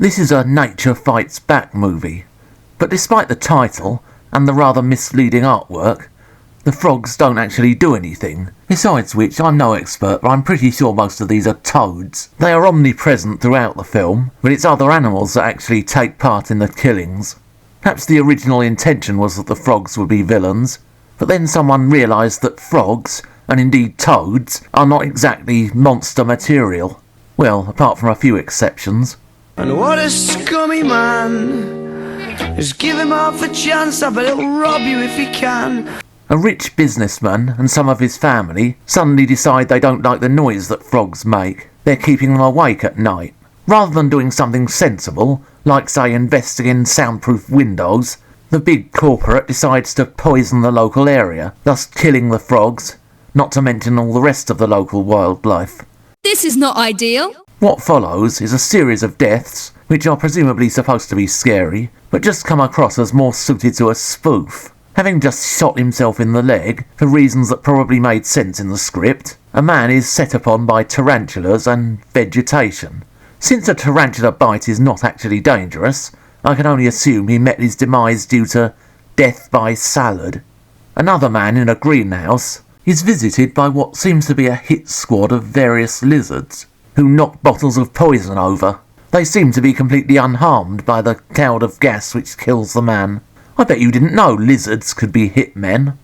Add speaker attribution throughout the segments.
Speaker 1: This is a Nature Fights Back movie, but despite the title and the rather misleading artwork, the frogs don't actually do anything. Besides which, I'm no expert, but I'm pretty sure most of these are toads. They are omnipresent throughout the film, but it's other animals that actually take part in the killings. Perhaps the original intention was that the frogs would be villains, but then someone realised that frogs, and indeed toads, are not exactly monster material. Well, apart from a few exceptions.
Speaker 2: And what a scummy man. Just give him half a chance, I bet he'll rob you if he can.
Speaker 1: A rich businessman and some of his family suddenly decide they don't like the noise that frogs make. They're keeping them awake at night. Rather than doing something sensible, like say investing in soundproof windows, the big corporate decides to poison the local area, thus killing the frogs, not to mention all the rest of the local wildlife.
Speaker 3: This is not ideal.
Speaker 1: What follows is a series of deaths, which are presumably supposed to be scary, but just come across as more suited to a spoof. Having just shot himself in the leg, for reasons that probably made sense in the script, a man is set upon by tarantulas and vegetation. Since a tarantula bite is not actually dangerous, I can only assume he met his demise due to death by salad. Another man in a greenhouse is visited by what seems to be a hit squad of various lizards, who knock bottles of poison over. They seem to be completely unharmed by the cloud of gas which kills the man. I bet you didn't know lizards could be hitmen.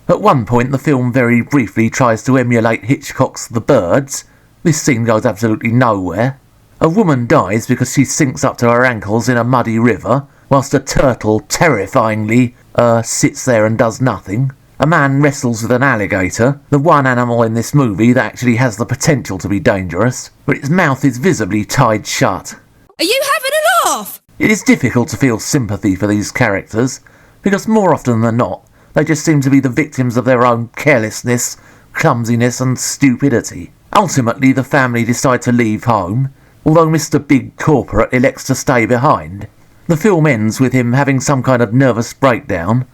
Speaker 1: At one point the film very briefly tries to emulate Hitchcock's The Birds. This scene goes absolutely nowhere. A woman dies because she sinks up to her ankles in a muddy river, whilst a turtle terrifyingly sits there and does nothing. A man wrestles with an alligator, the one animal in this movie that actually has the potential to be dangerous, but its mouth is visibly tied shut.
Speaker 3: Are you having a laugh?
Speaker 1: It is difficult to feel sympathy for these characters, because more often than not, they just seem to be the victims of their own carelessness, clumsiness and stupidity. Ultimately, the family decide to leave home, although Mr. Big Corporate elects to stay behind. The film ends with him having some kind of nervous breakdown,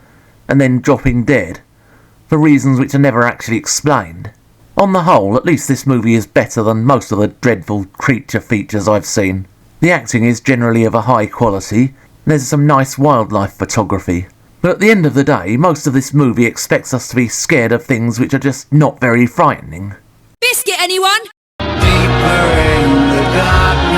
Speaker 1: and then dropping dead, for reasons which are never actually explained. On the whole, at least this movie is better than most of the dreadful creature features I've seen. The acting is generally of a high quality, and there's some nice wildlife photography. But at the end of the day, most of this movie expects us to be scared of things which are just not very frightening.
Speaker 3: Biscuit, anyone?
Speaker 2: Deeper in the dark.